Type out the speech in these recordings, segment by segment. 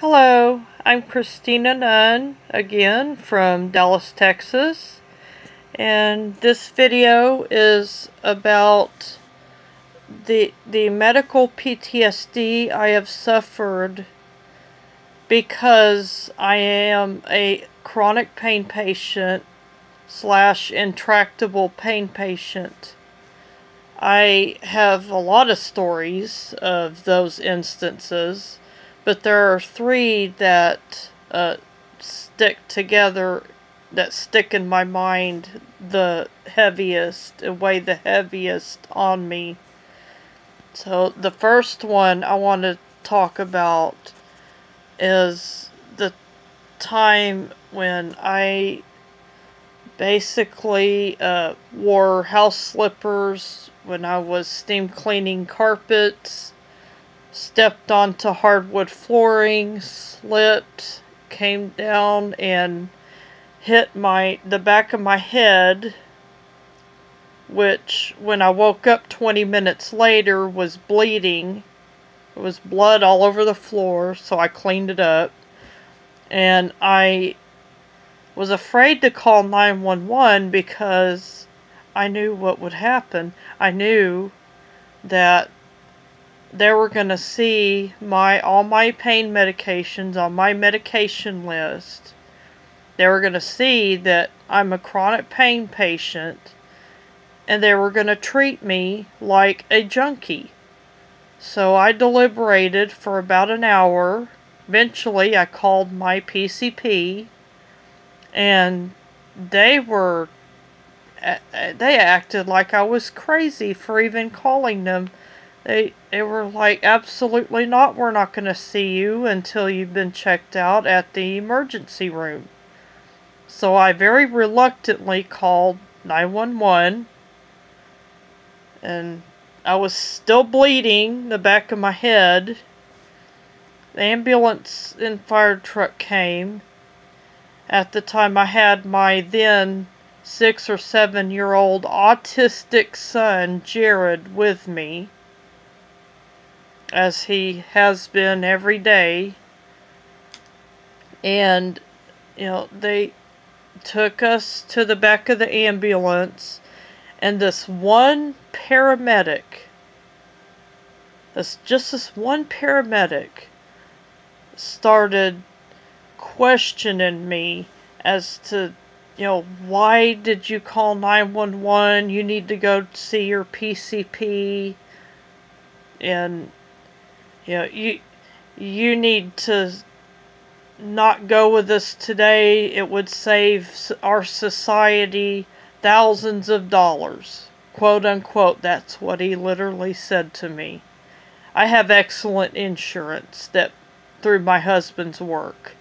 Hello, I'm Christina Nunn, again from Dallas, Texas, and this video is about the medical PTSD I have suffered because I am a chronic pain patient / intractable pain patient. I have a lot of stories of those instances, but there are three that stick together, that stick in my mind the heaviest, weigh the heaviest on me. So the first one I want to talk about is the time when I basically wore house slippers when I was steam cleaning carpets, stepped onto hardwood flooring, slipped, came down and hit the back of my head, which when I woke up 20 minutes later was bleeding. It was blood all over the floor, so I cleaned it up. And I was afraid to call 911 because I knew what would happen. I knew that they were going to see all my pain medications on my medication list. They were going to see that I'm a chronic pain patient, and they were going to treat me like a junkie. So I deliberated for about an hour. Eventually I called my PCP, and they acted like I was crazy for even calling them. They were like, absolutely not, we're not going to see you until you've been checked out at the emergency room. So I very reluctantly called 911, and I was still bleeding the back of my head. The ambulance and fire truck came. At the time I had my then 6 or 7 year old autistic son, Jared, with me, as he has been every day. And, they took us to the back of the ambulance, and this one paramedic, this one paramedic started questioning me as to, why did you call 911? You need to go see your PCP, and you need to not go with us today. It would save our society thousands of dollars, quote unquote. That's what he literally said to me. I have excellent insurance through my husband's work.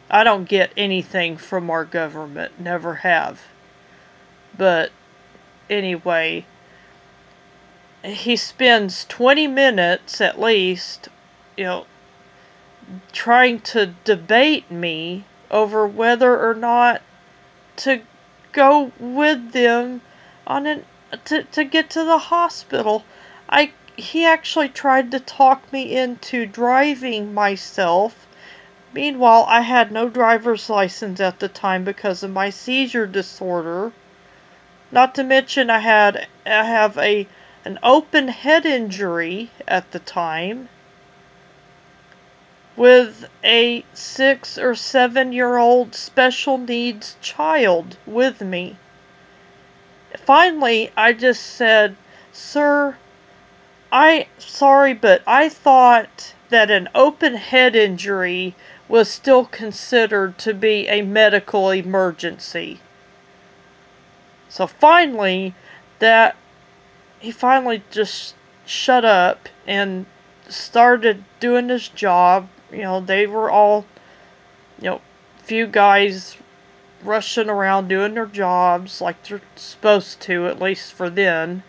I don't get anything from our government, never have. But anyway, he spends 20 minutes at least, trying to debate me over whether or not to go with them to get to the hospital. He actually tried to talk me into driving myself. Meanwhile, I had no driver's license at the time because of my seizure disorder. Not to mention I have an open head injury at the time, with a 6 or 7 year old special needs child with me. Finally, I just said, "Sir, sorry, but I thought that an open head injury was still considered to be a medical emergency." So finally, he finally just shut up and started doing his job. They were all, few guys rushing around doing their jobs like they're supposed to, at least for then.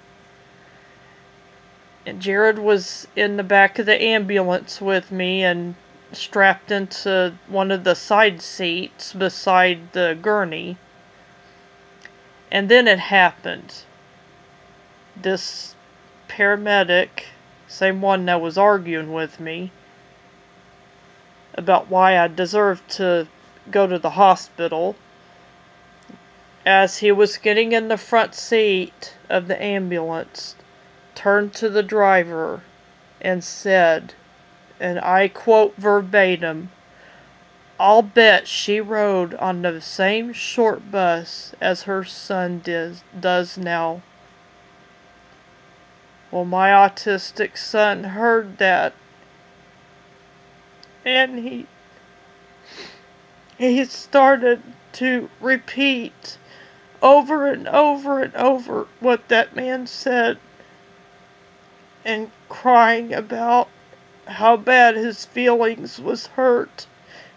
And Jared was in the back of the ambulance with me and strapped into one of the side seats beside the gurney. And then it happened. This paramedic, same one that was arguing with me, about why I deserved to go to the hospital. As he was getting in the front seat of the ambulance, turned to the driver and said, and I quote verbatim, "I'll bet she rode on the same short bus as her son does now." Well, my autistic son heard that, and he started to repeat over and over and over what that man said, and crying about how bad his feelings was hurt.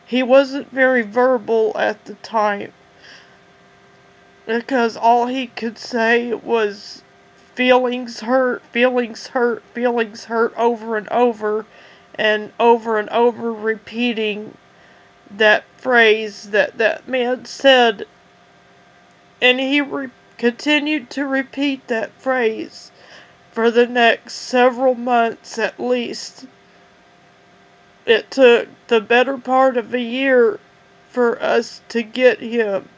He wasn't very verbal at the time, because all he could say was feelings hurt, feelings hurt, feelings hurt, over and over and over, repeating that phrase that that man said. And he continued to repeat that phrase for the next several months at least. It took the better part of a year for us to get him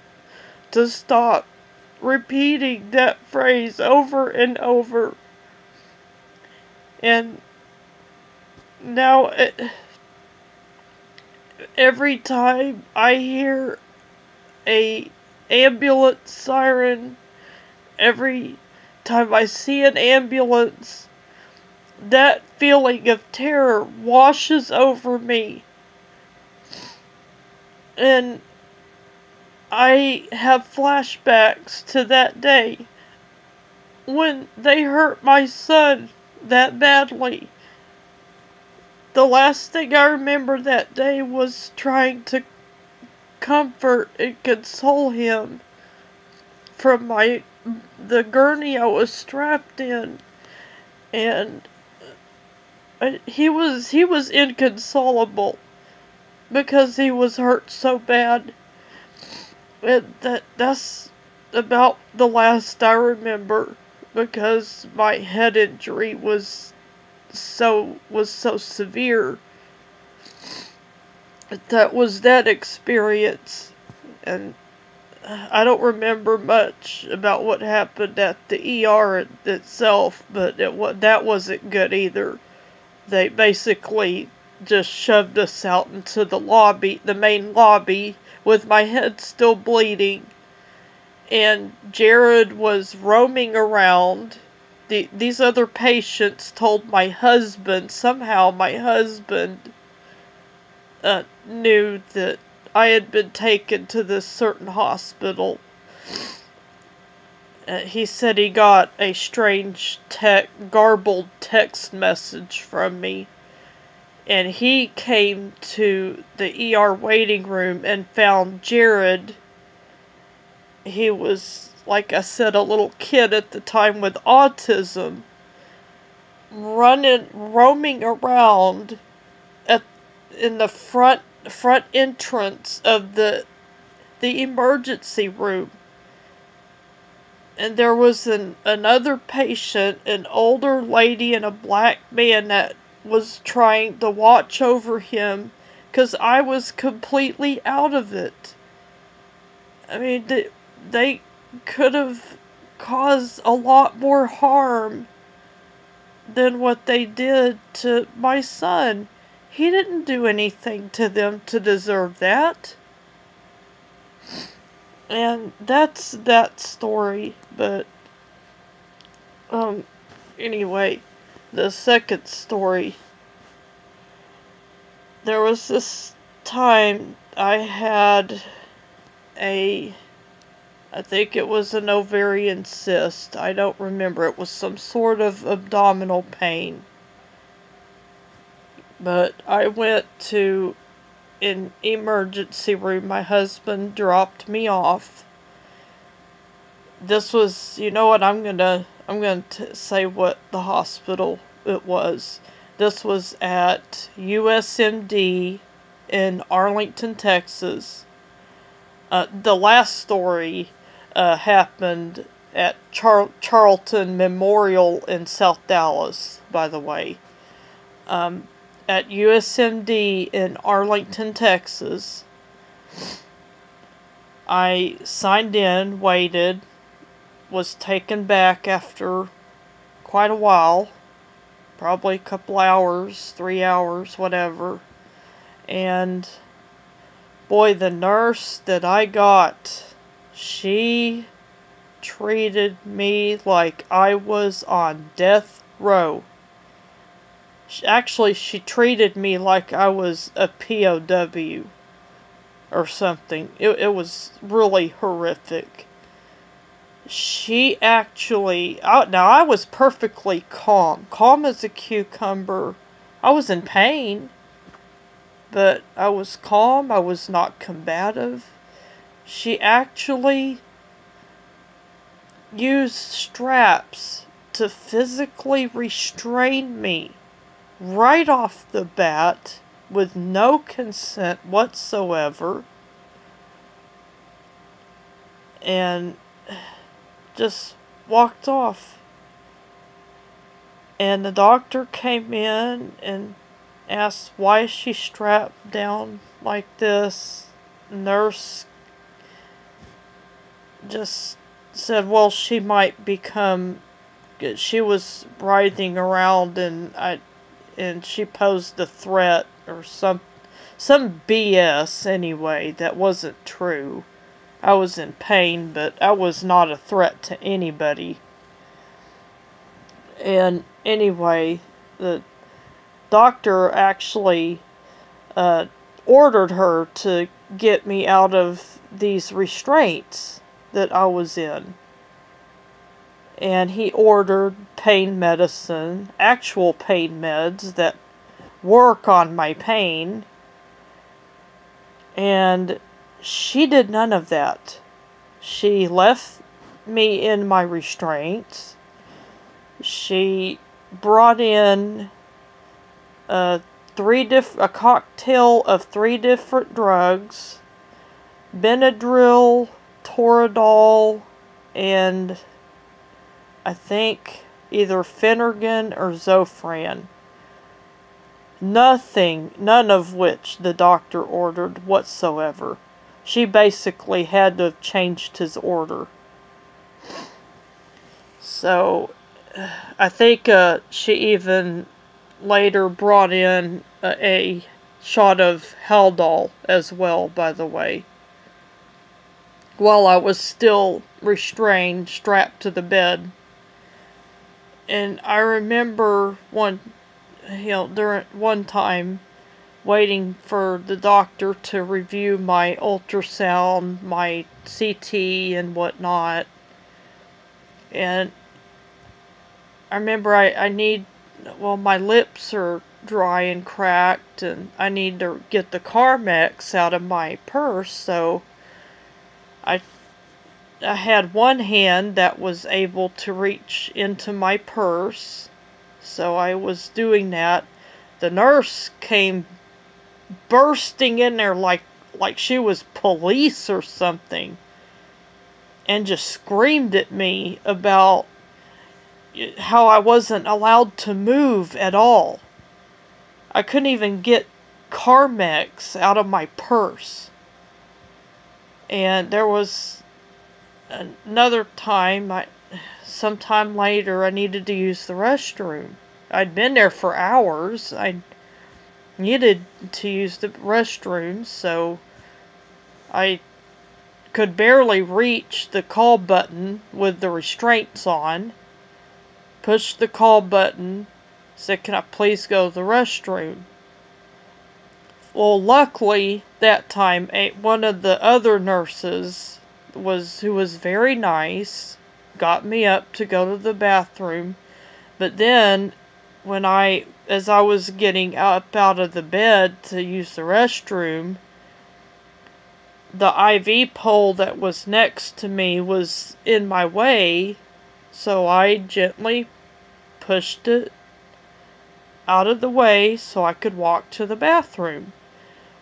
to stop repeating that phrase over and over. And now, every time I hear a ambulance siren, every time I see an ambulance, that feeling of terror washes over me. And I have flashbacks to that day when they hurt my son that badly. The last thing I remember that day was trying to comfort and console him from the gurney I was strapped in, and he was inconsolable because he was hurt so bad. And that's about the last I remember, because my head injury was so severe. That was that experience, and I don't remember much about what happened at the ER itself, but that wasn't good either. They basically just shoved us out into the lobby, the main lobby, with my head still bleeding, and Jared was roaming around. These other patients told my husband, somehow my husband knew that I had been taken to this certain hospital. He said he got a strange garbled text message from me. And he came to the ER waiting room and found Jared. He was, like I said, a little kid at the time with autism, roaming around in the front entrance of the emergency room. And there was another patient, an older lady and a black man that was trying to watch over him, because I was completely out of it. I mean, they could have caused a lot more harm than what they did to my son. He didn't do anything to them to deserve that. And that's that story. But anyway, the second story. There was this time I had I think it was an ovarian cyst. I don't remember. It was some sort of abdominal pain. But I went to an emergency room. My husband dropped me off. This was, you know what, I'm gonna say what the hospital it was. This was at USMD in Arlington, Texas. The last story happened at Charlton Memorial in South Dallas, by the way. at USMD in Arlington, Texas. I signed in, waited, was taken back after quite a while, probably a couple hours, 3 hours, whatever. And boy, the nurse that I got, she treated me like I was on death row. Actually, she treated me like I was a POW or something. It was really horrific. She actually... now, I was perfectly calm. Calm as a cucumber. I was in pain, but I was calm. I was not combative. She actually used straps to physically restrain me right off the bat with no consent whatsoever, and just walked off. And the doctor came in and asked, why is she strapped down like this? Nurse just said, well, she might become... She was writhing around, and she posed a threat or some BS anyway that wasn't true. I was in pain, but I was not a threat to anybody. And anyway, the doctor actually ordered her to get me out of these restraints that I was in. And he ordered pain medicine, actual pain meds that work on my pain. And she did none of that. She left me in my restraints. She brought in a cocktail of 3 different drugs: Benadryl, Toradol, and I think either Phenergan or Zofran. None of which the doctor ordered whatsoever. She basically had to have changed his order. So, I think she even later brought in a shot of Haldol as well, by the way, while I was still restrained, strapped to the bed. And I remember during one time, waiting for the doctor to review my ultrasound, my CT, and whatnot. And I remember my lips are dry and cracked, and I need to get the Carmex out of my purse, so I had one hand that was able to reach into my purse, so I was doing that. The nurse came bursting in there like she was police or something, and just screamed at me about how I wasn't allowed to move at all. I couldn't even get Carmex out of my purse. And there was another time, sometime later, I needed to use the restroom. I'd been there for hours. I needed to use the restroom, so I could barely reach the call button with the restraints on. Pushed the call button, said, can I please go to the restroom? Well, luckily, that time, one of the other nurses, who was very nice, got me up to go to the bathroom. But then, as I was getting up out of the bed to use the restroom, the IV pole that was next to me was in my way, so I gently pushed it out of the way so I could walk to the bathroom.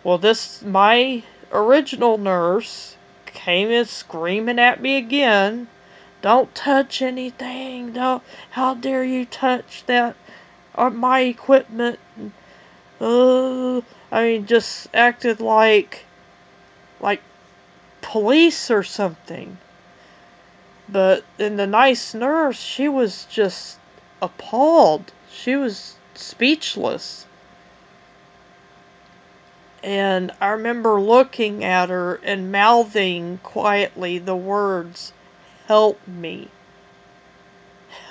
Well, my original nurse came in screaming at me again. Don't touch anything. How dare you touch that, my equipment. I mean, just acted like police or something. But then the nice nurse, she was just appalled. She was speechless. And I remember looking at her and mouthing quietly the words, "Help me.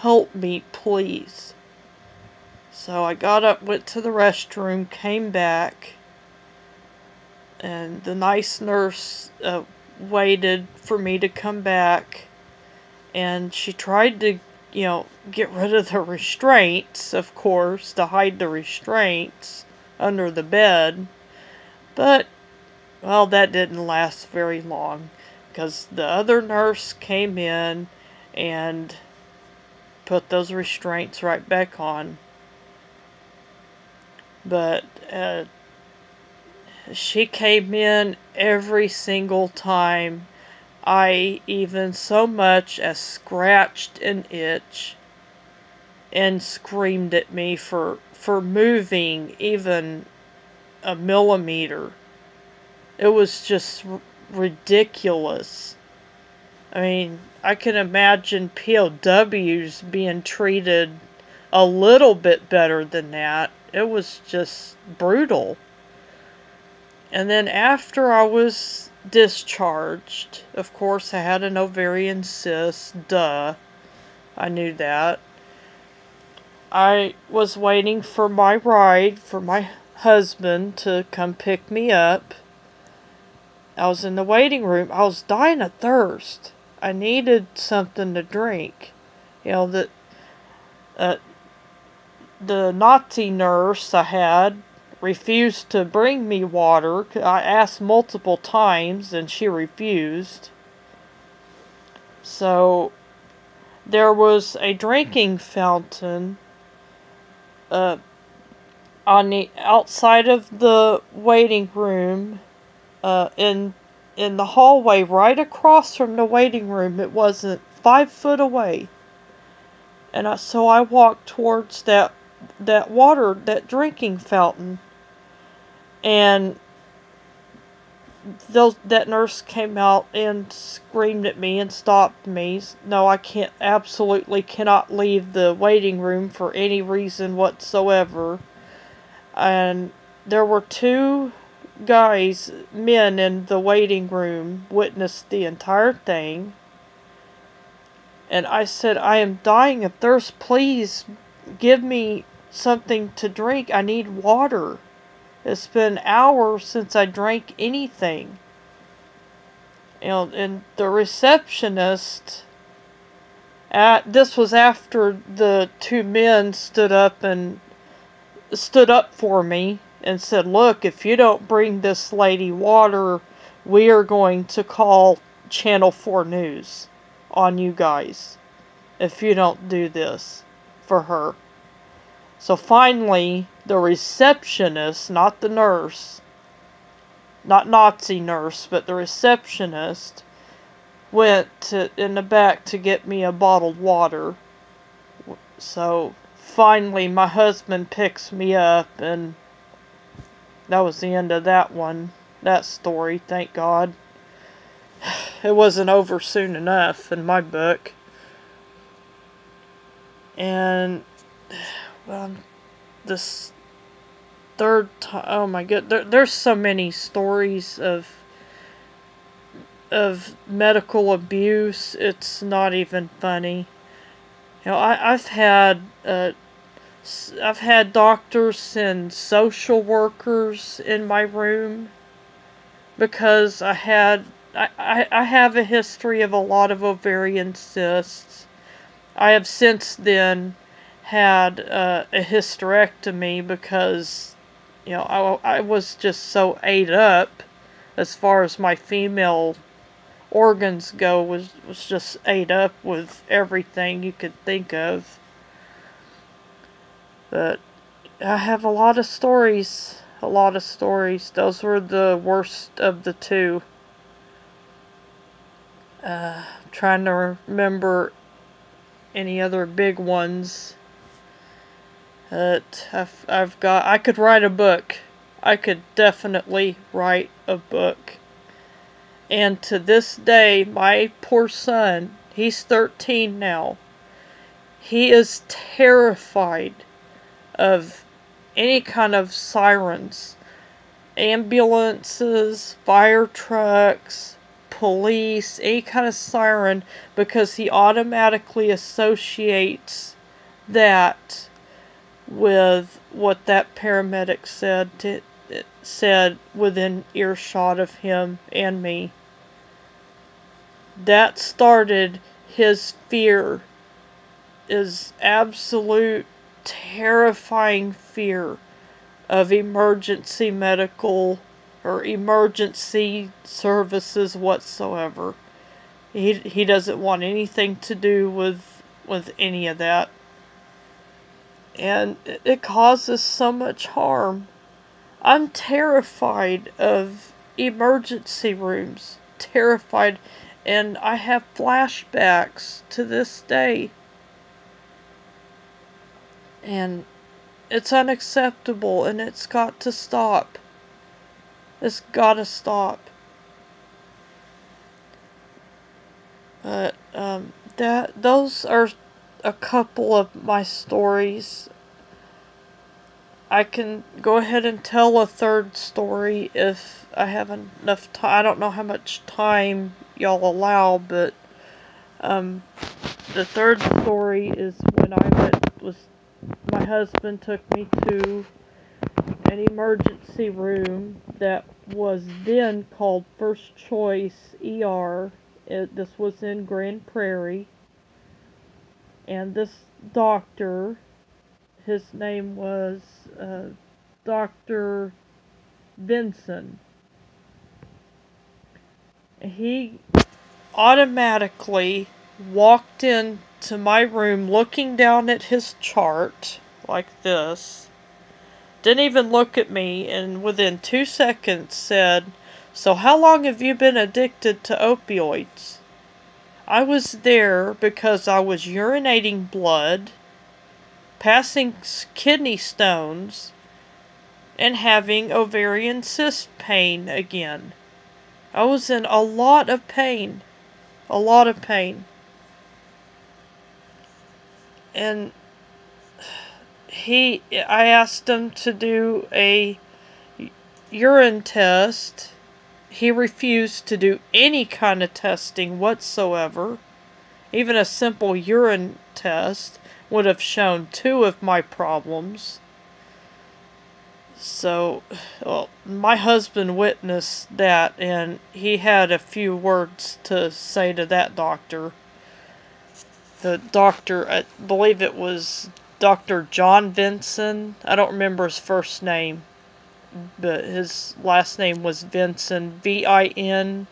Help me, please." So I got up, went to the restroom, came back, and the nice nurse waited for me to come back. And she tried to, get rid of the restraints, of course, to hide the restraints under the bed. But, well, that didn't last very long, because the other nurse came in and put those restraints right back on. But she came in every single time I even so much as scratched an itch, and screamed at me for moving even a millimeter. It was just ridiculous. I mean, I can imagine POWs being treated a little bit better than that. It was just brutal. And then after I was discharged, of course I had an ovarian cyst, duh. I knew that. I was waiting for my ride, for my husband to come pick me up. I was in the waiting room. I was dying of thirst. I needed something to drink. The Nazi nurse I had refused to bring me water. I asked multiple times and she refused. So there was a drinking fountain on the outside of the waiting room, in the hallway right across from the waiting room. It wasn't 5 foot away. And so I walked towards that water, that drinking fountain. And that nurse came out and screamed at me and stopped me. No, I absolutely cannot leave the waiting room for any reason whatsoever. And there were 2 men in the waiting room, witnessed the entire thing. And I said, "I am dying of thirst. Please give me something to drink. I need water. It's been hours since I drank anything." And the receptionist, this was after the 2 men stood up for me and said, "Look, if you don't bring this lady water, we are going to call Channel 4 News on you guys if you don't do this for her." So finally, the receptionist, not the nurse, not Nazi nurse, but the receptionist, went in the back to get me a bottled water. So finally, my husband picks me up, and that was the end of that story, thank God. It wasn't over soon enough in my book. And, well, this third time, oh my god, there's so many stories of medical abuse, it's not even funny. I've had doctors and social workers in my room because I have a history of a lot of ovarian cysts. I have since then had a hysterectomy because, I was just so ate up as far as my female organs go, was just ate up with everything you could think of. But I have a lot of stories. Those were the worst of the 2. Trying to remember any other big ones. I could write a book. I could definitely write a book. And to this day, my poor son, he's 13 now, he is terrified of any kind of sirens, ambulances, fire trucks, police, any kind of siren, because he automatically associates that with what that paramedic said within earshot of him and me. That started his fear, his absolute terrifying fear of emergency medical or emergency services whatsoever. He doesn't want anything to do with any of that. And it causes so much harm. I'm terrified of emergency rooms. Terrified. And I have flashbacks to this day. And it's unacceptable, and it's got to stop. It's gotta stop. But, those are a couple of my stories. I can go ahead and tell a third story if I have enough time. I don't know how much time y'all allow, but the third story is when my husband took me to an emergency room that was then called First Choice ER. This was in Grand Prairie. And this doctor, his name was Dr. Vinson. He automatically walked into my room looking down at his chart like this. Didn't even look at me, and within 2 seconds said, "So how long have you been addicted to opioids?" I was there because I was urinating blood, passing kidney stones, and having ovarian cyst pain again. I was in a lot of pain. A lot of pain. And I asked him to do a urine test. He refused to do any kind of testing whatsoever. Even a simple urine test would have shown 2 of my problems. So, well, my husband witnessed that, and he had a few words to say to that doctor. The doctor, I believe it was Dr. John Vinson. I don't remember his first name, but his last name was Vinson, Vinson.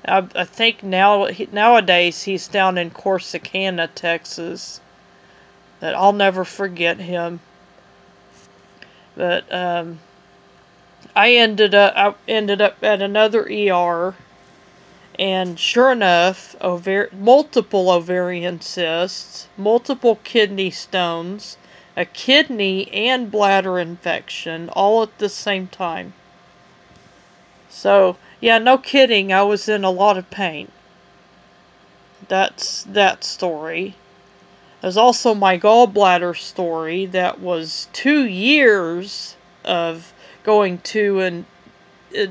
I think nowadays he's down in Corsicana, Texas. But I'll never forget him. But I ended up at another ER, and sure enough, multiple ovarian cysts, multiple kidney stones, a kidney and bladder infection, all at the same time. So, yeah, no kidding, I was in a lot of pain. That's that story. There's also my gallbladder story that was 2 years of going to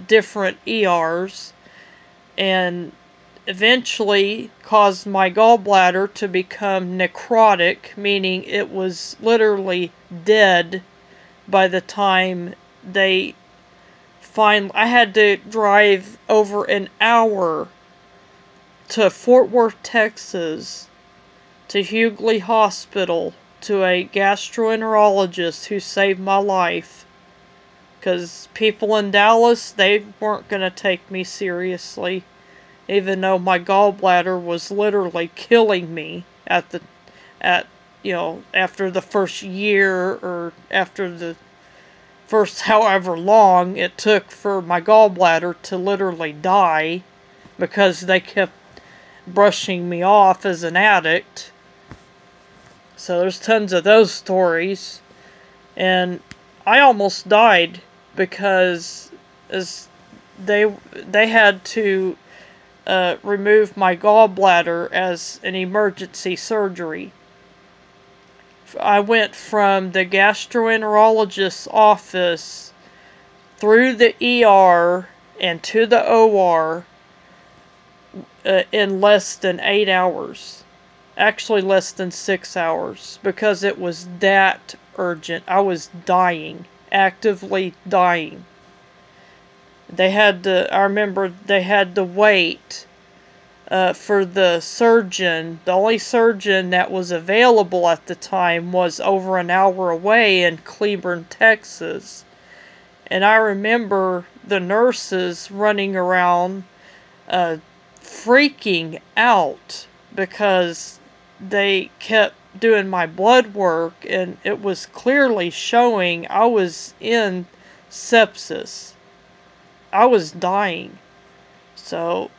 different ERs, and eventually caused my gallbladder to become necrotic, meaning it was literally dead by the time I had to drive over an hour to Fort Worth, Texas, to Hughley Hospital, to a gastroenterologist who saved my life. Because people in Dallas, they weren't going to take me seriously. Even though my gallbladder was literally killing me after the first year, or after the first however long it took for my gallbladder to literally die, because they kept brushing me off as an addict. So there's tons of those stories. And I almost died because as they had to remove my gallbladder as an emergency surgery. I went from the gastroenterologist's office through the ER and to the OR in less than 8 hours. Actually less than 6 hours, because it was that urgent. I was dying, actively dying. I remember they had to wait for the surgeon. The only surgeon that was available at the time was over an hour away in Cleburne, Texas. And I remember the nurses running around freaking out because they kept doing my blood work and it was clearly showing I was in sepsis. I was dying. So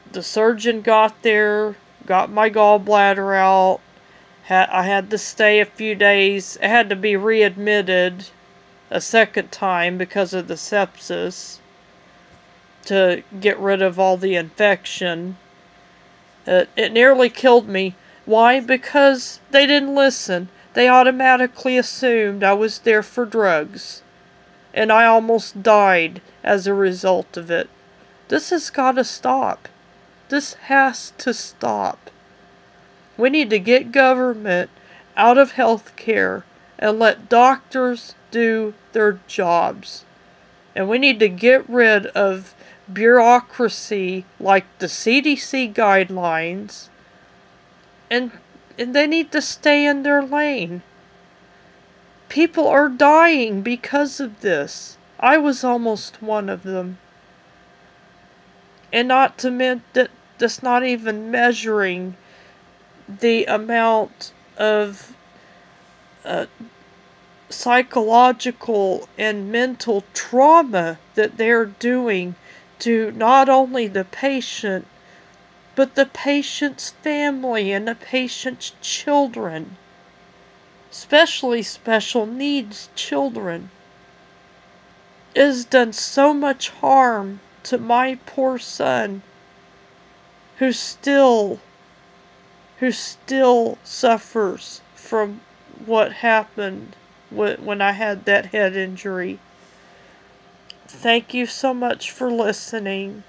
the surgeon got there, got my gallbladder out. I had to stay a few days. I had to be readmitted a second time because of the sepsis to get rid of all the infection. It nearly killed me. Why? Because they didn't listen. They automatically assumed I was there for drugs. And I almost died as a result of it. This has got to stop. This has to stop. We need to get government out of healthcare and let doctors do their jobs. And we need to get rid of bureaucracy like the CDC guidelines. And they need to stay in their lane. People are dying because of this. I was almost one of them. And not to mention that that's not even measuring the amount of psychological and mental trauma that they're doing to not only the patient, but the patient's family and the patient's children, especially special needs children. It has done so much harm to my poor son, who still suffers from what happened when I had that head injury. Thank you so much for listening.